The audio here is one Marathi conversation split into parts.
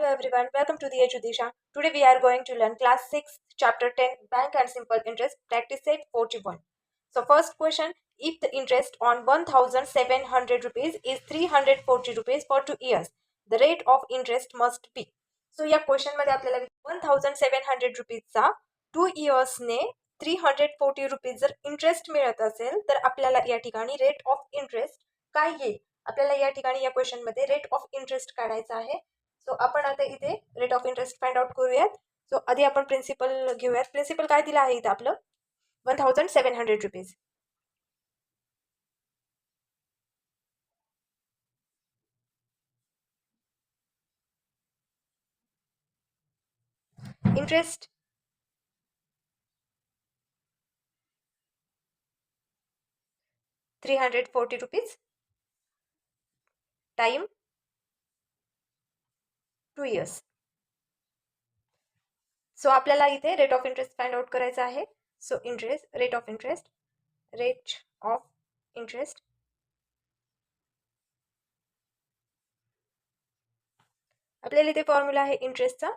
Hello everyone, welcome to the Ejudisha. Today we are going to learn class 6, chapter 10, Bank and Simple Interest, practice set 41. So first question, if the interest on 1700 rupees is 340 rupees for 2 years, the rate of interest must be. So या क्वेश्चन मध्ये आपल्याला 1700 रुपीजचा 2 इयर्सने 340 रुपीज जर इंटरेस्ट मिळत असेल तर आपल्याला या ठिकाणी रेट ऑफ इंटरेस्ट काय येईल. आपल्याला या ठिकाणी या क्वेश्चन मध्ये रेट ऑफ इंटरेस्ट काढायचा आहे. सो आपण आता इथे rate of interest find out करूयात. सो आधी आपण प्रिन्सिपल घेऊयात. प्रिन्सिपल काय दिलं आहे इथे आपलं 1700 rupees. Interest 340 rupees, time 2 years. So आपल्याला इथे rate of interest find out करायचा आहे. So interest rate of interest आपल्याला इथे फॉर्म्युला आहे इंटरेस्टचा,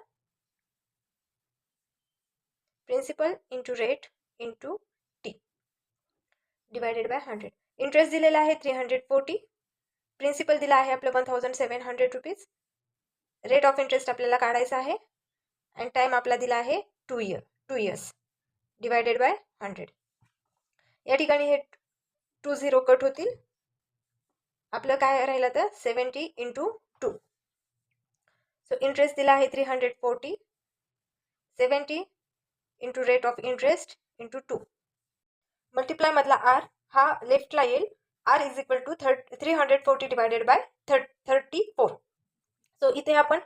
principal into rate into T divided by 100. Interest दिलेला आहे 340, प्रिन्सिपल दिला आहे आपलं 1700 रुपीज, रेट ऑफ इंटरेस्ट आपल्याला काढायचा आहे अँड टाइम आपला दिला आहे 2 इयर्स डिवायडेड बाय 100. या ठिकाणी हे 2 0 कट होतील. आपलं काय राहिलं तर 70 इंटू 2. सो इंटरेस्ट दिला आहे 340, 70 into rate of interest into 2. Multiply मधला आर हा लेफ्टला येईल. R is equal to 340 divided by 34. So इथे आपण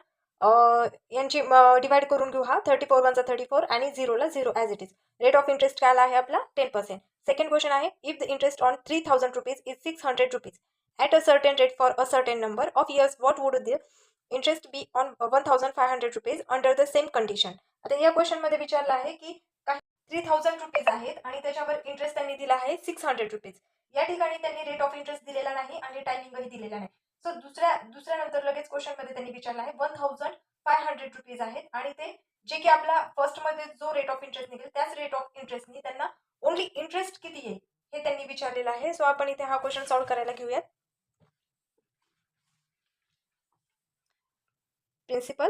यांची डिवाइड करून घेऊ. हा 34 1 34 आणि 0 ला 0 as it is. Rate of interest काय आला आहे आपला 10%. सेकंड क्वेश्चन आहे, if the interest on 3000 rupees is 600 rupees at a certain rate for a certain number of years, what would the interest be on 1500 rupees under the same condition. आता या क्वेश्चनमध्ये विचारलं आहे की 3000 रुपीज आहेत आणि त्याच्यावर इंटरेस्ट त्यांनी दिला आहे 600 रुपीज. या ठिकाणी त्यांनी रेट ऑफ इंटरेस्ट दिलेला नाही आणि टायमिंगही दिलेला नाही. सो दुसऱ्या नंतर लगेच क्वेश्चन मध्ये त्यांनी विचारलं आहे 1500 रुपीज आहेत आणि ते जे की आपला फर्स्ट मध्ये जो रेट ऑफ इंटरेस्ट निघेल त्याच रेट ऑफ इंटरेस्टनी त्यांना ओनली इंटरेस्ट किती येईल हे त्यांनी विचारलेलं आहे. सो आपण इथे हा क्वेश्चन सॉल्व्ह करायला घेऊयात. प्रिन्सिपल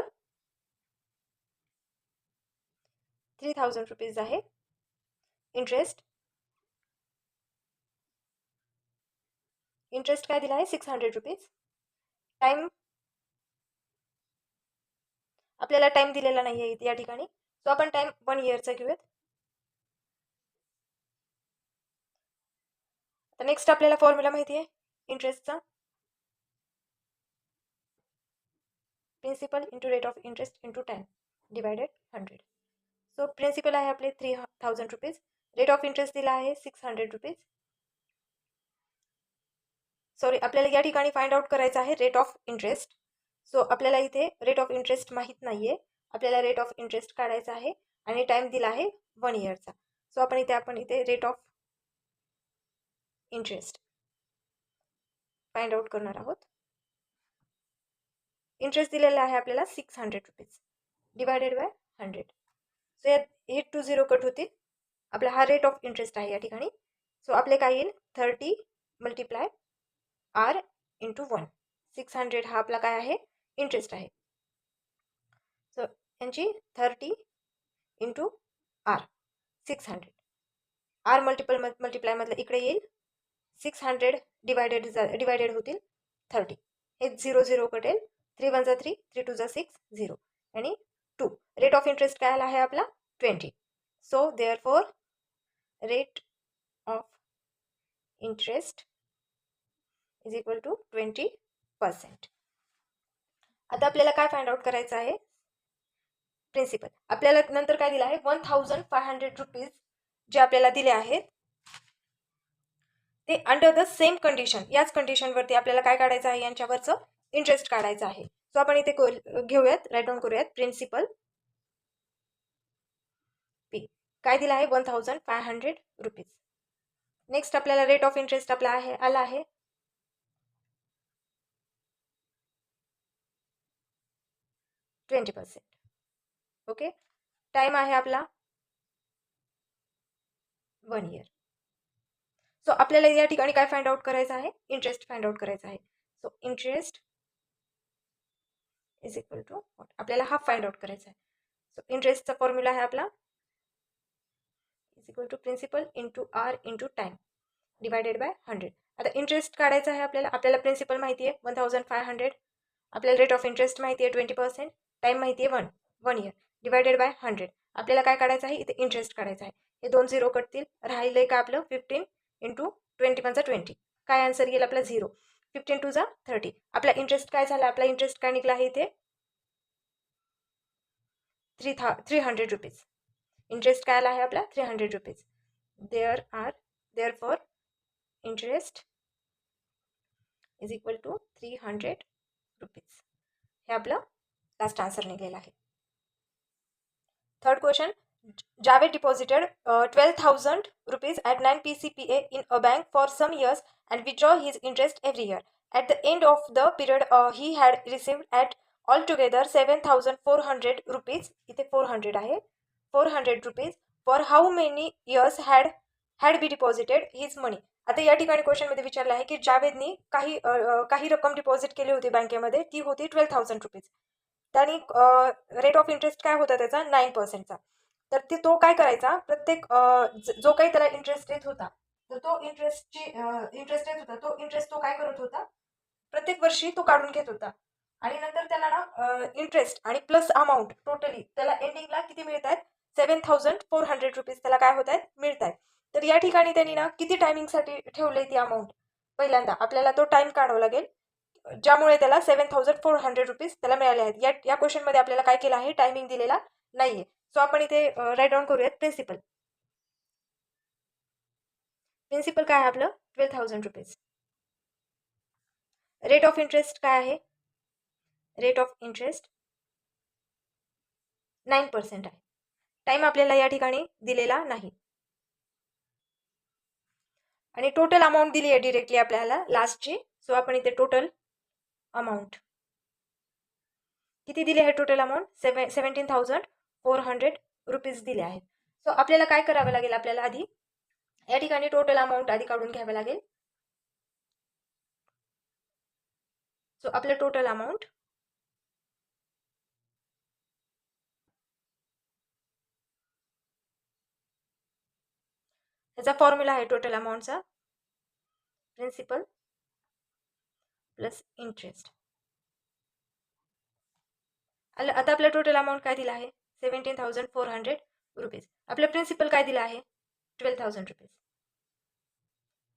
3000 रुपीज आहे, इंटरेस्ट काय दिला आहे 600 रुपीज, टाइम आपल्याला टाइम दिलेला नाही आहे या ठिकाणी. सो आपण टाइम 1 इयरचा घेऊयात. तर नेक्स्ट आपल्याला फॉर्म्युला माहिती आहे इंटरेस्टचा, principal into rate of interest into time divided 100. So principal आहे आपले 3000 रुपीज, रेट ऑफ इंटरेस्ट दिला आहे 600 रुपीज. सॉरी, आपल्याला या ठिकाणी फाइंड आउट करायचं आहे रेट ऑफ इंटरेस्ट. सो आपल्याला इथे रेट ऑफ इंटरेस्ट माहीत नाही आहे, आपल्याला रेट ऑफ इंटरेस्ट काढायचा आहे आणि टाइम दिला आहे 1 इयरचा. सो आपण इथे rate of interest find out करणार आहोत. इंटरेस्ट दिलेला आहे आपल्याला 600 रुपीज डिवायडेड बाय 100. सो यात हे 2 0 कट होतील. आपला हा रेट ऑफ इंटरेस्ट आहे या ठिकाणी. सो आपले काय येईल 30 मल्टिप्लाय आर इंटू 1. 600 हा आपला काय आहे इंटरेस्ट आहे. सो यांची 30 इंटू आर 600. आर मल्टिप्लाय मधलं इकडे येईल 600 डिवायडेड होतील 30. हे 0 0 कटेल. 3 1 3 3 2 6 0 आणि 2. रेट ऑफ इंटरेस्ट काय आला आहे आपला 20. So therefore rate of interest is equal to 20%. आता आपल्याला काय फाइंड आउट करायचं आहे प्रिन्सिपल. आपल्याला नंतर काय दिलं आहे 1500 रुपीज जे आपल्याला दिले आहेत ते अंडर द सेम कंडिशन, याच कंडिशनवरती आपल्याला काय काढायचं आहे यांच्यावरचं इंटरेस्ट काढायचं आहे. सो आपण इथे घेऊयात, राईट डाऊन करूयात. प्रिन्सिपल पी काय दिला आहे 1500 रुपीज. नेक्स्ट आपल्याला रेट ऑफ इंटरेस्ट आपला आला आहे 20%. ओके, टाइम आहे आपला 1 year. सो आपल्याला या ठिकाणी काय फाइंड आउट करायचं आहे? इंटरेस्ट फाइंड आउट करायचा आहे. So interest is equal to आपल्याला हा फाइंड आउट करायचा आहे. सो इंटरेस्टचा फॉर्म्युला आहे आपला is equal to principal into R into time divided by 100. आता इंटरेस्ट काढायचा आहे आपल्याला प्रिन्सिपल माहिती आहे 1500, आपल्याला रेट ऑफ इंटरेस्ट माहिती आहे 20%, टाइम माहिती आहे 1 year डिवायडेड बाय 100. आपल्याला काय काढायचं आहे? इथे इंटरेस्ट काढायचा आहे. हे 2 झिरो कटतील, राहिलंय का आपलं 15 इंटू 20 काय आन्सर येईल आपला 0. 15 टू 30. आपला इंटरेस्ट काय झाला? आपला इंटरेस्ट काय निघला आहे इथे 300 रुपीज. इंटरेस्ट काय आला आहे आपला 300 rupees. Therefore interest is equal to 300 rupees. हे आपलं लास्ट आन्सर निघलेलं आहे. Third question, Javed deposited 12,000 rupees at 9 PCPA in a bank for some years and withdraw his interest every year. At the end of the period, he had received at altogether 7,400 rupees. इथे 400 आहे. 400 rupees. For how many years had be deposited his money? आता या ठिकाणी क्वेश्चन मध्ये विचारलं आहे की जावेदनी काही रक्कम डिपॉझिट केली होती बँकेमध्ये, ती होती 12,000 रुपीज. त्यांनी रेट ऑफ इंटरेस्ट काय होता त्याचा 9%चा. तर तो काय करायचा, प्रत्येक जो काही त्याला इंटरेस्ट येत होता, तर तो इंटरेस्ट येत होता, तो इंटरेस्ट तो काय करत होता, प्रत्येक वर्षी तो काढून घेत होता. आणि नंतर त्याला ना इंटरेस्ट आणि प्लस अमाऊंट टोटली त्याला एंडिंगला किती मिळत आहेत 7,400 रुपीज त्याला काय होत आहेत मिळत आहेत. तर या ठिकाणी त्यांनी ना किती टायमिंगसाठी ठेवले ती अमाऊंट, पहिल्यांदा आपल्याला तो टाइम काढावा लागेल ज्यामुळे त्याला 7,400 रुपीज त्याला मिळाले आहेत. या क्वेश्चनमध्ये आपल्याला काय केलं आहे, टायमिंग दिलेला नाहीये. सो आपण इथे राईट डाऊन करूयात प्रिन्सिपल. प्रिन्सिपल काय आहे आपलं 12,000 रुपीज. रेट ऑफ इंटरेस्ट काय आहे, रेट ऑफ इंटरेस्ट 9% आहे. टाइम आपल्याला या ठिकाणी दिलेला नाही आणि टोटल अमाऊंट दिली आहे डिरेक्टली आपल्याला लास्टची. सो आपण इथे टोटल अमाऊंट किती दिली आहे, टोटल अमाऊंट 17,400 रुपीज दिले आहेत. सो आपल्याला काय करावं लागेल, आपल्याला आधी या ठिकाणी टोटल अमाऊंट आधी काढून घ्यावं लागेल. सो आपलं टोटल अमाऊंट याचा फॉर्म्युला आहे टोटल अमाऊंटचा प्रिन्सिपल प्लस इंटरेस्ट. आता आपला टोटल अमाऊंट काय दिला आहे 17,400 रुपीज. आपलं प्रिन्सिपल काय दिलं आहे 12,000 रुपीज.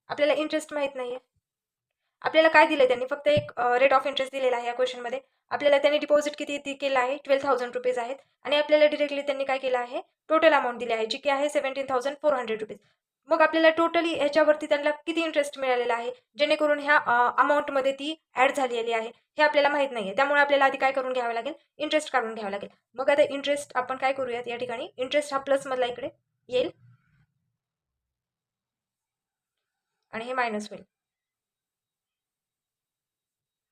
आपल्याला इंटरेस्ट माहीत नाहीये, आपल्याला काय दिलं त्यांनी, फक्त एक रेट ऑफ इंटरेस्ट दिलेला आहे या क्वेश्चनमध्ये. आपल्याला त्यांनी डिपॉझिट किती केलं आहे 12,000 रुपीज आहेत आणि आपल्याला डिरेक्टली त्यांनी काय केलं आहे टोटल अमाऊंट दिली आहे जी की आहे 17,400 रुपीज. मग आपल्याला टोटली ह्याच्यावरती त्यांना किती इंटरेस्ट मिळालेला आहे जेणेकरून ह्या अमाऊंटमध्ये ती ॲड झालेली आहे हे आपल्याला माहीत नाहीये. त्यामुळे आपल्याला आधी काय करून घ्यावं लागेल, इंटरेस्ट काढून घ्यावं लागेल. मग आता इंटरेस्ट आपण काय करूयात, या ठिकाणी इंटरेस्ट हा प्लस मधला इकडे येईल आणि हे मायनस होईल,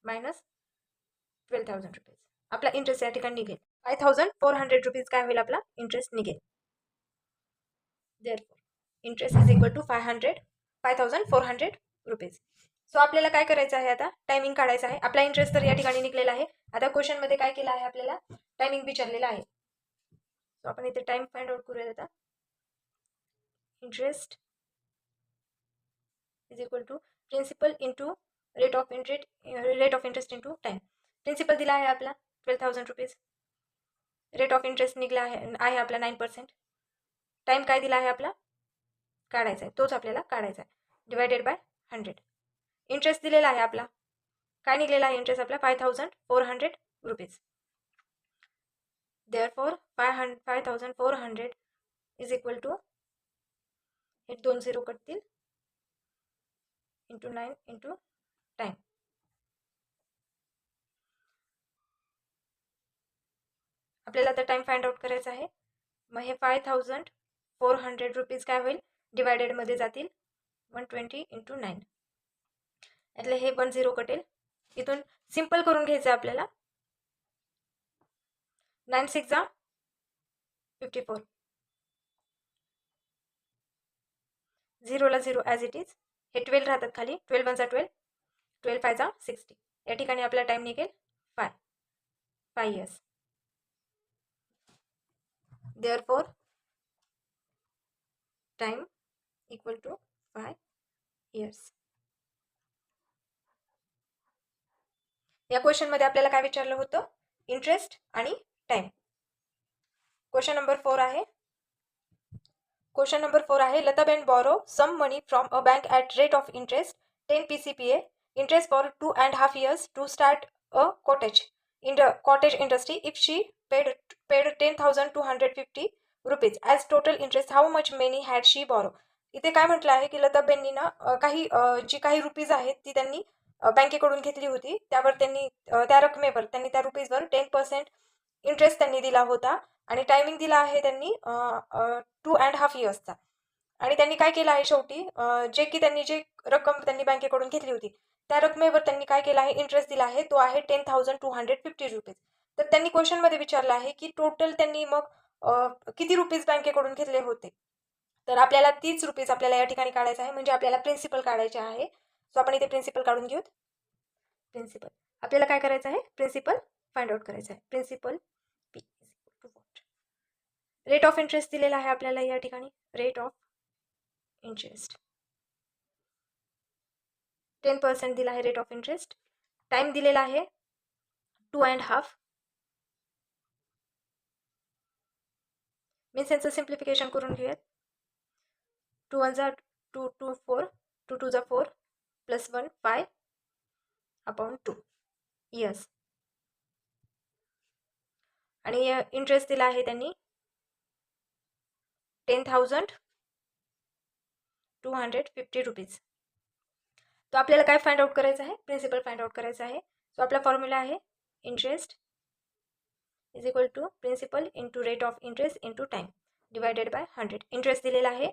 मायनस 12,000 रुपीज. आपला इंटरेस्ट या ठिकाणी निघेल 5,400 रुपीज काय होईल, आपला इंटरेस्ट निघेल. Interest is equal to 5,400 rupees. So आपल्याला काय करायचं आहे, आता टायमिंग काढायचं आहे. आपला इंटरेस्ट तर या ठिकाणी निघलेला आहे. आता क्वेश्चनमध्ये काय केलं आहे, आपल्याला टायमिंग विचारलेला आहे. सो आपण इथे टाइम फाइंड आउट करूया. आता interest is equal to principal into rate of interest into time. Principal दिला आहे आपला 12,000 रुपीज, रेट ऑफ इंटरेस्ट निघला आहे आपला 9%, टाइम काय दिला आहे आपला काढायचा आहे, तोच आपल्याला काढायचा आहे डिवायडेड बाय 100. इंटरेस्ट दिलेला आहे आपला, काय निघलेला आहे इंटरेस्ट आपला 5,400 rupees. Therefore 5,400 is equal to हे 2 झिरो कटतील इंटू 9 इंटू टाइम. आपल्याला आता टाइम फाइंड आउट करायचा आहे. मग हे 5,400 रुपीज काय होईल डिवायडेडमध्ये जातील 120 इंटू 9. यातले हे 1 झिरो कटेल. इथून सिम्पल करून घ्यायचं आपल्याला. 9 6 54, 0ला 0 ॲज इट इज. हे 12 राहतात खाली. 12 1 12, 12 5 60. या ठिकाणी आपला टाइम निघेल 5 years. Therefore time equal to 5 years. या क्वेश्चन मध्ये आपल्याला काय विचारलं होतं? इंटरेस्ट आणि टाइम. क्वेश्चन नंबर 4 आहे. क्वेश्चन नंबर 4 आहे, Lataben borrow some money from a bank at rate of interest 10 PCPA interest for 2.5 years to start a cottage industry. If she paid 10,250 rupees as total interest, how much money had she borrowed? इथे काय म्हटलं आहे की लताबेननी ना जी काही रुपीज आहेत ती त्यांनी बँकेकडून घेतली होती. त्यावर त्यांनी त्या रकमेवर त्यांनी त्या रुपीजवर 10% इंटरेस्ट त्यांनी दिला होता आणि टायमिंग दिला आहे त्यांनी 2.5 yearsचा. आणि त्यांनी काय केलं आहे शेवटी जे रक्कम त्यांनी बँकेकडून घेतली होती त्या रकमेवर त्यांनी काय केलं आहे? इंटरेस्ट दिला आहे. तो आहे 10,250 रुपीज. तर त्यांनी क्वेश्चनमध्ये विचारलं आहे की टोटल त्यांनी मग किती रुपीज बँकेकडून घेतले होते. तर आपल्याला 30 रुपीज आपल्याला या ठिकाणी काढायचं आहे. म्हणजे आपल्याला प्रिन्सिपल काढायचे आहे. सो आपण इथे प्रिन्सिपल काढून घेऊ. प्रिन्सिपल आपल्याला काय करायचं आहे? प्रिन्सिपल फाइंड आउट करायचं आहे. Principal P to what? Rate of interest दिलेला आहे आपल्याला या ठिकाणी. रेट ऑफ इंटरेस्ट 10% दिला आहे रेट ऑफ इंटरेस्ट. टाइम दिलेला आहे 2.5. मीन्स यांचं सिम्प्लिफिकेशन करून घेऊयात. 2 1 2 2 4, 2 2 4 प्लस 1 5 अपॉन 2 इयर्स. आणि इंटरेस्ट दिला आहे त्यांनी 10,250 रुपीज. तो आपल्याला काय फाइंड आउट करायचं आहे? प्रिन्सिपल फाइंड आउट करायचं आहे. सो आपला फॉर्म्युला आहे interest is equal to principal into rate of interest into time divided by 100. Interest दिलेला आहे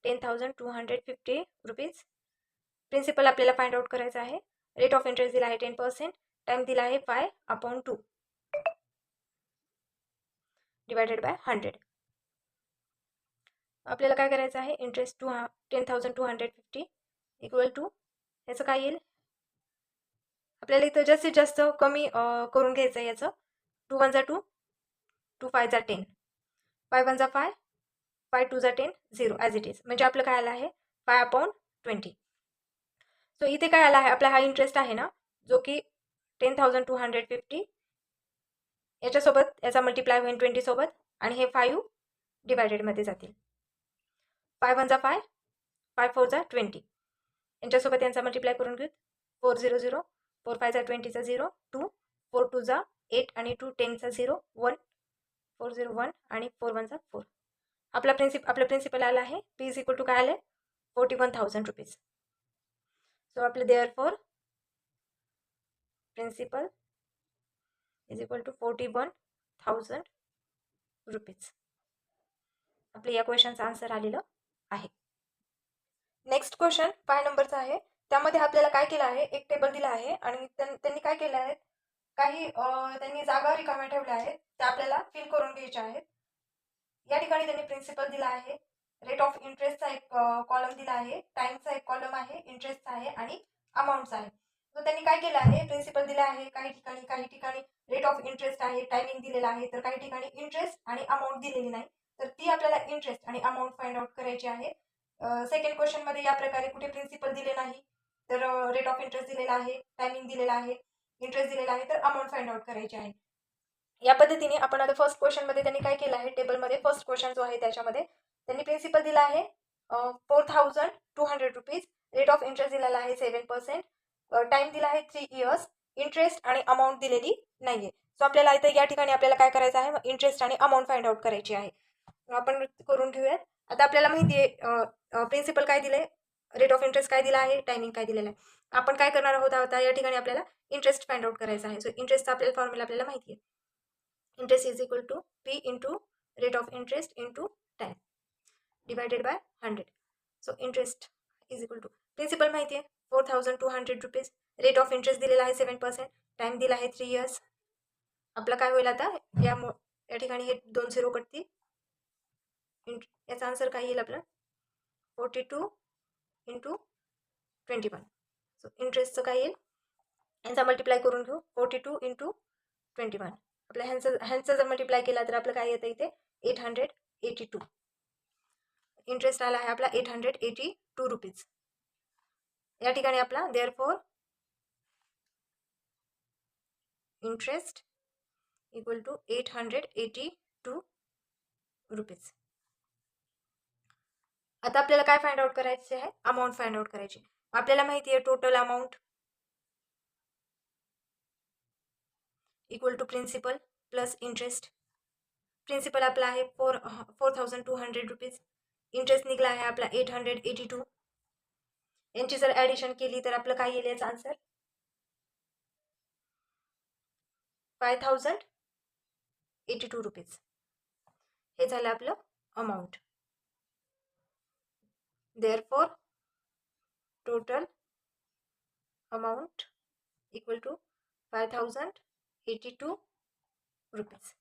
10,250 रुपीज. प्रिन्सिपल आपल्याला फाइंड आउट करायचं आहे. रेट ऑफ इंटरेस्ट दिला आहे 10%. टाइम दिला आहे 5 अपॉन 2 डिवायडेड बाय 100. आपल्याला काय करायचं आहे? इंटरेस्ट 10,250 इक्वल टू याचं काय येईल? आपल्याला इथं जास्तीत जास्त कमी करून घ्यायचं आहे याचं. 2 1 2, 2 5 10, 5 1 5, 5 2 10, 0 ॲज इट इज. म्हणजे आपलं काय आलं आहे? 5 अपॉन 20. सो इथे काय आला आहे? आपला हा इंटरेस्ट आहे ना जो की 10,250 याच्यासोबत याचा मल्टिप्लाय होईल 20 सोबत आणि हे 5 डिवायडेडमध्ये जातील. 5 1 5, 5 4 20. यांच्यासोबत यांचा मल्टिप्लाय करून घेऊ. 4 0 0, 4 5 20 0, 2 4 2 8 आणि 2 10 0, 1 4 0 1 आणि 4 1 4. आपलं प्रिन्सिपल आला आहे पी इज इक्वल टू काय आलं? 41,000 रुपीज. सो आपलं therefore principal is equal to 41,000 rupees. आपलं या क्वेश्चनचं आन्सर आलेलं आहे. नेक्स्ट क्वेश्चन 5 नंबरचा आहे. त्यामध्ये आपल्याला काय केलं आहे? एक टेबल दिला आहे आणि त्यांनी काय केलं आहे? काही त्यांनी जागा रिकाम्या ठेवल्या आहेत त्या आपल्याला फिल करून घ्यायच्या आहेत. या ठिकाणी त्यांनी प्रिन्सिपल दिला आहे. रेट ऑफ इंटरेस्टचा एक कॉलम दिला आहे. टाइमचा एक कॉलम आहे. इंटरेस्टचा आहे आणि अमाऊंटचा आहे. तर त्यांनी काय केलं आहे? प्रिन्सिपल दिला आहे. काही ठिकाणी रेट ऑफ इंटरेस्ट आहे, टायमिंग दिलेला आहे, तर काही ठिकाणी इंटरेस्ट आणि अमाऊंट दिलेली नाही. तर ती आपल्याला इंटरेस्ट आणि अमाऊंट फाइंड आउट करायची आहे. सेकंड क्वेश्चन मध्ये या प्रकारे कुठे प्रिन्सिपल दिले नाही, तर रेट ऑफ इंटरेस्ट दिलेला आहे, टायमिंग दिलेला आहे, इंटरेस्ट दिलेला आहे, तर अमाऊंट फाइंड आउट करायची आहे. या पद्धतीने आपण आता फर्स्ट क्वेश्चन मध्ये त्यांनी काय केलं आहे? टेबलमध्ये फर्स्ट क्वेश्चन जो आहे त्याच्यामध्ये त्यांनी प्रिन्सिपल दिला आहे 4,200 रुपीज. रेट ऑफ इंटरेस्ट दिलेला आहे 7%. टाइम दिला आहे 3 इयर्स. इंटरेस्ट आणि अमाऊंट दिलेली नाहीये. सो आपल्याला इथे या ठिकाणी आपल्याला काय करायचं आहे? इंटरेस्ट आणि अमाऊंट फाइंड आउट करायची आहे. आपण करून घेऊयात. आता आपल्याला माहिती आहे प्रिन्सिपल काय दिले, रेट ऑफ इंटरेस्ट काय दिला आहे, टायमिंग काय दिलेलं आहे. आपण काय करणार आहोत? आता या ठिकाणी आपल्याला इंटरेस्ट फाइंड आउट करायचा आहे. सो इंटरेस्टचा आपल्याला फॉर्म्युला आपल्याला माहिती आहे. Interest is equal to P into rate of interest into time divided by 100. So interest is equal to principal माहिती आहे 4,200 रुपीज. रेट ऑफ इंटरेस्ट दिलेला आहे 7%. टाइम दिला आहे 3 इयर्स. आपला काय होईल आता? या ठिकाणी हे 2 झिरो कटतील. याचा आन्सर काय येईल आपलं 42 इंटू 21. सो इंटरेस्टचं काय येईल ह्यांचा मल्टिप्लाय करून घेऊ 42 इंटू 21. आपल्या ह्यांचं जर मल्टिप्लाय केला तर आपलं काय येतं इथे 882. इंटरेस्ट आला आहे आपला 882 रुपीज. या ठिकाणी आपला therefore interest equal to 882 rupees. आता आपल्याला काय फाइंड आउट करायचे आहे अमाऊंट फाइंड आउट करायची. आपल्याला माहिती आहे total amount equal to principal plus interest. Principal आपला आहे 4200 रुपीज. इंटरेस्ट निघाला आहे आपला 882. यांची जर ॲडिशन केली तर आपलं काय येईल याचा आन्सर 5082 रुपीज. हे झालं आपलं amount. Therefore total amount equal to 5082 rupees.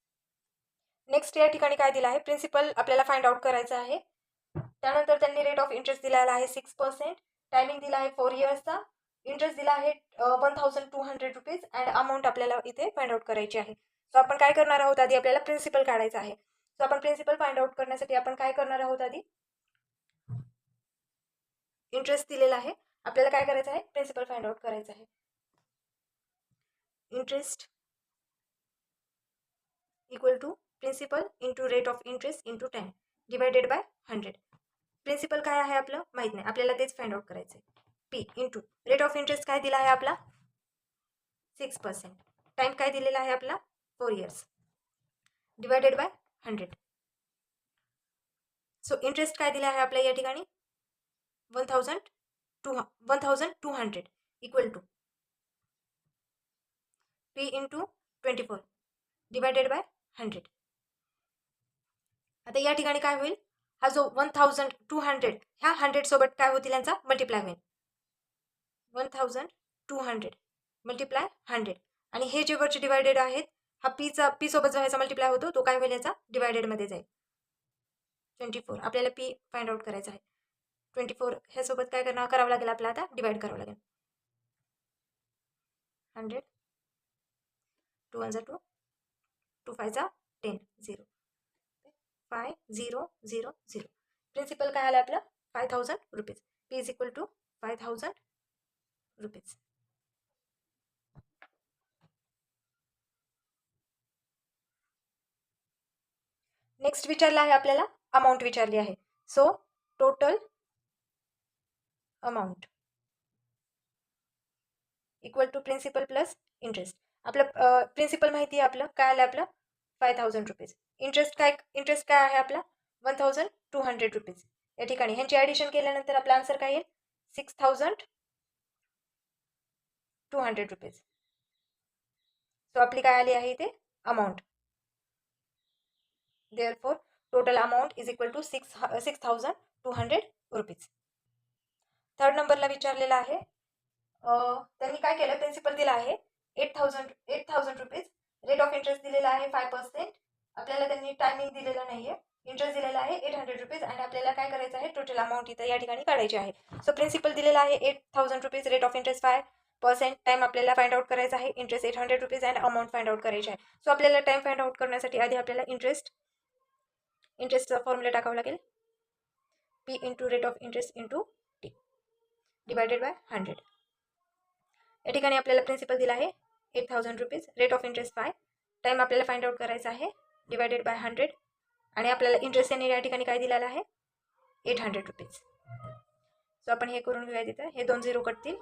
Next या ठिकाणी काय दिलं आहे प्रिन्सिपल आपल्याला फाइंड आउट करायचं आहे. त्यानंतर त्यांनी रेट ऑफ इंटरेस्ट दिलेला आहे 6%. टायमिंग दिला आहे 4 इयर्सचा. इंटरेस्ट दिला आहे 1200 रुपीज अँड अमाऊंट आपल्याला इथे फाइंड आउट करायची आहे. सो आपण काय करणार आहोत आधी आपल्याला प्रिन्सिपल काढायचं आहे. सो आपण प्रिन्सिपल फाइंड आउट करण्यासाठी आपण काय करणार आहोत आधी इंटरेस्ट दिलेला आहे आपल्याला काय करायचं आहे प्रिन्सिपल फाइंड आउट करायचं आहे. Interest equal to principal into rate of interest into 10 divided by 100. Principal काय आहे आपलं माहित नाही आपल्याला तेच फाइंड आउट करायचं आहे. P into rate of interest काय दिला आहे आपला 6%. टाइम काय दिलेला आहे आपला 4 years divided by 100. So interest काय दिला आहे आपल्या या ठिकाणी 1200 equal to P into 24 divided by 100. आता या ठिकाणी काय होईल हा जो 1200 ह्या 100 सोबत काय होतील यांचा मल्टिप्लाय होईल 1200 मल्टिप्लाय 100 आणि हे जे वरचे डिवायडेड आहेत हा पी सोबत जो ह्याचा मल्टिप्लाय होतो तो काय होईल याचा डिवायडेडमध्ये जाईल 24. आपल्याला पी फाइंड आउट करायचा आहे 24 ह्यासोबत काय करावं लागेल आपल्याला आता डिवाइड करावं लागेल 100 2 1 2 2 5 10 0 5000. प्रिन्सिपल काय आलं आपलं 5000 rupees. P is equal to 5000 rupees. Next विचारला आहे आपल्याला अमाऊंट विचारली आहे. So total amount equal to principal plus interest. आपलं प्रिन्सिपल माहिती आहे आपलं काय आलं आपलं 5000 रुपीज. इंटरेस्ट काय आहे आपला 1200 रुपीज. या ठिकाणी ह्यांची ॲडिशन केल्यानंतर आपला आन्सर काय येईल 6200 रुपीज. सो आपली काय आली आहे इथे amount. Therefore total amount is equal to 6200 rupees. Third नंबरला विचारलेला आहे त्यांनी काय केलं प्रिन्सिपल दिला आहे 8000 रुपीज. रेट ऑफ इंटरेस्ट दिलेला आहे 5%. आपल्याला त्यांनी टायमिंग दिलेला नाहीये. इंटरेस्ट दिलेला आहे 800 रुपीज आणि आपल्याला काय करायचं आहे टोटल अमाऊंट इथं या ठिकाणी काढायची आहे. सो प्रिन्सिपल दिलेला आहे 8000 rupees rate of interest 5%. Time आपल्याला फाइंड आउट करायचा आहे. Interest 800 rupees and amount find out करायची आहे. सो आपल्याला टाइम फाइंड आउट करण्यासाठी आधी आपल्याला इंटरेस्टचा फॉर्म्युला टाकावा लागेल P into rate of interest into T divided by 100. या ठिकाणी आपल्याला प्रिन्सिपल दिला आहे 8000 rupees rate of interest 5. Time आपल्याला फाइंड आउट करायचा आहे डिवायडेड बाय 100 आणि आपल्याला इंटरेस्ट या ठिकाणी काय दिलेला आहे 800 रुपीज. सो आपण हे करून घेऊया तिथं हे 2 झिरो कटतील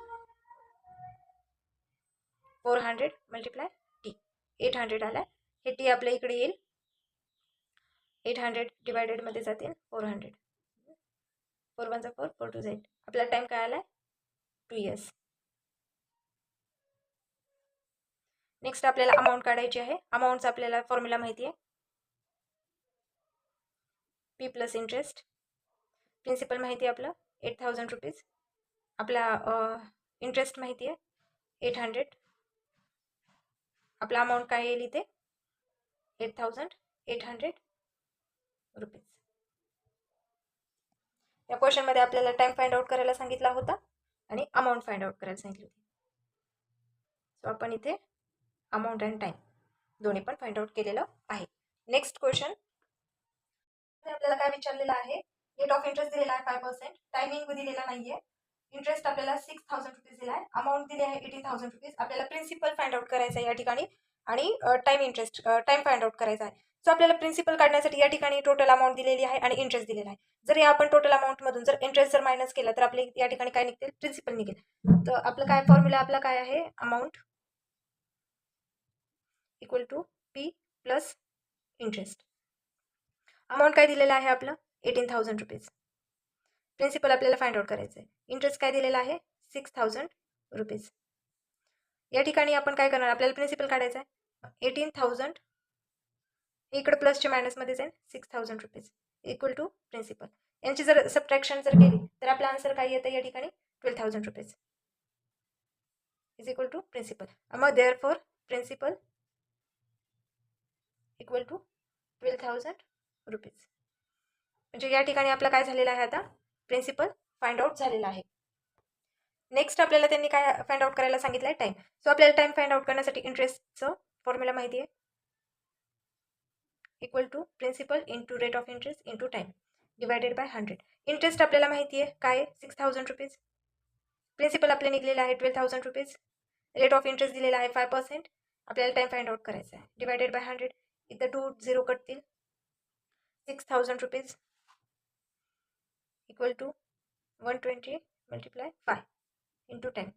400 मल्टिप्लाय टी 800 आला. हे टी आपल्या इकडे येईल 800 डिवायडेडमध्ये जातील 400 4 1 4 4 2 8. आपला टाइम काय आला 2 इयर्स. नेक्स्ट आपल्याला अमाऊंट काढायची आहे. अमाऊंटचा आपल्याला फॉर्म्युला माहिती आहे पी प्लस इंटरेस्ट. प्रिन्सिपल माहिती आहे आपलं 8000 रुपीज. आपला इंटरेस्ट माहिती आहे 800. आपला अमाऊंट काय येईल इथे 8000 800 रुपीज. या क्वेश्चनमध्ये आपल्याला टाइम फाइंड आउट करायला सांगितला होता आणि अमाऊंट फाइंड आउट करायला सांगितली होती. सो आपण इथे अमाऊंट अँड टाइम दोन्ही पण फाइंड आउट केलेलं आहे. नेक्स्ट क्वेश्चन आपल्याला काय विचारलेलं आहे, रेट ऑफ इंटरेस्ट दिलेला आहे 5%, टायमिंग दिलेला नाहीये, इंटरेस्ट आपल्याला 6000 रुपीज दिला आहे, अमाऊंट दिली आहे 18,000 रुपीज. आपल्याला प्रिन्सिपल फाइंड आउट करायचा आहे या ठिकाणी आणि टाइम फाइंड आउट करायचा आहे. सो आपल्याला प्रिन्सिपल काढण्यासाठी या ठिकाणी टोटल अमाऊंट दिलेली आहे आणि इंटरेस्ट दिलेला आहे. जर या आपण टोटल अमाऊंट मधून जर इंटरेस्ट जर मायनस केला तर आपले या ठिकाणी काय निघतील, प्रिन्सिपल निघेल. तर आपलं काय फॉर्म्युला आपला काय आहे, amount equal to P plus interest. Amount काय दिलेला आहे आपलं 18,000 रुपीज. प्रिन्सिपल आपल्याला फाइंड आउट करायचं आहे. इंटरेस्ट काय दिलेला आहे 6,000 रुपीज. या ठिकाणी आपण काय करणार, आपल्याला प्रिन्सिपल काढायचा आहे 18,000 इकडे प्लसच्या मायनसमध्ये जाईल 6,000 रुपीज इक्वल टू प्रिन्सिपल. यांची जर सबट्रॅक्शन जर केली तर आपला आन्सर काय येतं या ठिकाणी 12,000 rupees is equal to principal. मग therefore principal equal to 12,000 rupees. म्हणजे या ठिकाणी आपला काय झालेला आहे, आता प्रिन्सिपल फाइंड आउट झालेला आहे. नेक्स्ट आपल्याला त्यांनी काय फाइंड आउट करायला सांगितलं आहे, टाइम. सो आपल्याला टाइम फाइंड आउट करण्यासाठी इंटरेस्टचं फॉर्म्युला माहिती आहे, equal to principal into rate of interest into time divided by 100. Interest आपल्याला माहिती आहे काय 6,000 रुपीज, प्रिन्सिपल आपले निघलेला आहे 12,000 रुपीज, रेट ऑफ इंटरेस्ट दिलेला आहे 5%, आपल्याला टाइम फाइंड आउट करायचा आहे डिवायडेड बाय 100. इथं 2 0 कटतील, 6,000 rupees equal to 120 multiply 5 into 10.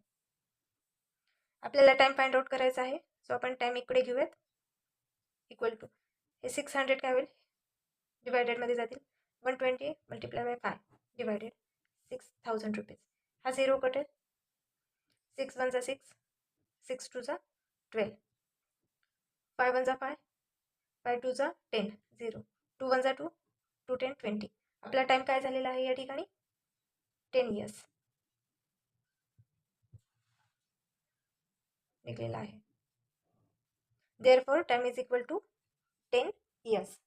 आपल्याला टाइम फाइंड आउट करायचा आहे. सो आपण टाइम इकडे घेऊयात, इक्वल टू हे 600 काय होईल डिवायडेडमध्ये जातील 120 मल्टिप्लाय बाय 5 डिवायडेड 6,000 रुपीज. हा 0 कटेल, 6 1 जा 6, 6 2 जा 12, 5 1 जा 5, 5 2 जा 10, 0, 2 1 जा 2, 2 10 20. आपला टाइम काय झालेला आहे या ठिकाणी 10 इयर्स निघलेला आहे. Therefore time is equal to 10 years.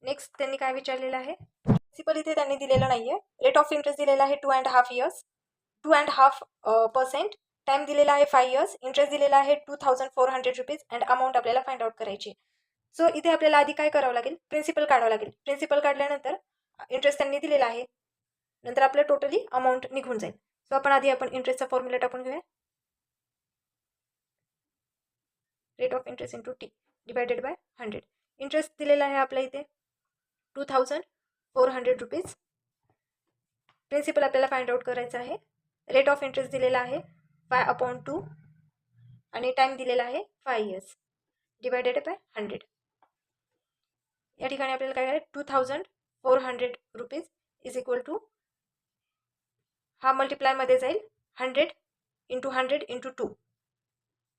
Next त्यांनी काय विचारलेलं आहे, प्रिन्सिपल इथे त्यांनी दिलेलं नाहीये, रेट ऑफ इंटरेस्ट दिलेला आहे 2.5 इयर्स, 2.5%, टाइम दिलेला आहे 5 इयर्स, इंटरेस्ट दिलेला आहे 2,400 रुपीज अँड अमाऊंट आपल्याला फाइंड आउट करायची. सो इथे आपल्याला आधी काय करावं लागेल, प्रिन्सिपल काढावं लागेल. प्रिन्सिपल काढल्यानंतर इंटरेस्ट त्यांनी दिलेला आहे, नंतर आपलं टोटली अमाऊंट निघून जाईल. सो आपण इंटरेस्टचा फॉर्म्युला टाकून घेऊया, rate of interest into T divided by 100. Interest दिलेला आहे आपल्या इथे 2,400 रुपीज, प्रिन्सिपल आपल्याला फाइंड आउट करायचं आहे. रेट ऑफ इंटरेस्ट दिलेला आहे 5/2 आणि टाइम दिलेला आहे 5 इयर्स डिवायडेड बाय 100. या ठिकाणी आपल्याला काय करायचं 2,400 रुपीज इज इक्वल टू, हा मल्टिप्लायमध्ये जाईल 100 into 100 into 2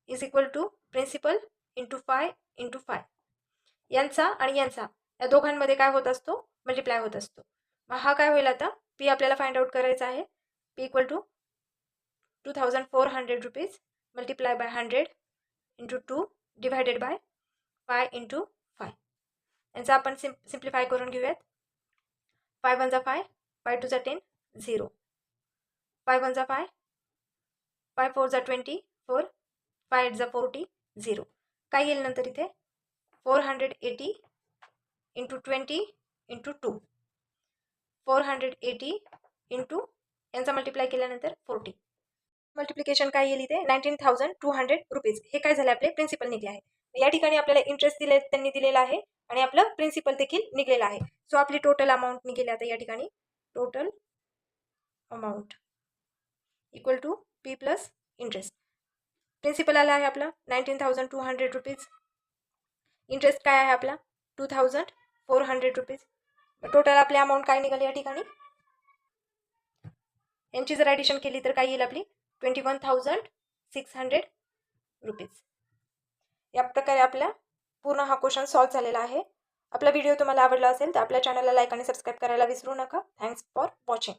is equal to principal into 5 into 5. यांचा आणि यांचा या दोघांमध्ये काय होत असतो, मल्टिप्लाय होत असतो. मग हा काय होईल, आता पी आपल्याला फाइंड आउट करायचा आहे, P equal to 2,400 rupees multiply by 100 into 2 divided by 5 into 5. यांचा आपण सिम्प्लिफाय करून घेऊयात. 5 1 जा 5, 5 2 जा 10, 0, 5 1 जा 5, 5 4 जा 24, 5 8 जा 40, 0. काय येईल नंतर इथे 480 इंटू 20 इंटू 2, 480 इंटू यांचा मल्टिप्लाय केल्यानंतर 40. मल्टिप्लिकेशन काय येईल इथे 19,200 रुपीज. हे काय झाले, आपले प्रिन्सिपल निघले आहे. या ठिकाणी आपल्याला इंटरेस्ट त्यांनी दिलेला आहे आणि आपलं प्रिन्सिपल देखील निघलेला आहे. सो आपली टोटल अमाऊंट निघेली आता या ठिकाणी, total amount equal to P plus interest. Principal आला आहे आपला 19,200 रुपीज, इंटरेस्ट काय आहे आपला 2,400 रुपीज. टोटल आपली अमाऊंट काय निघाली या ठिकाणी, यांची जर ॲडिशन केली तर काय येईल आपली 21,600 रुपीज. या प्रकारे आपला पूर्ण हा क्वेश्चन सॉल्व्ह झालेला आहे. आपला व्हिडिओ तुम्हाला आवडला असेल तर आपल्या चॅनलला लाईक आणि सबस्क्राईब करायला विसरू नका. Thanks for watching.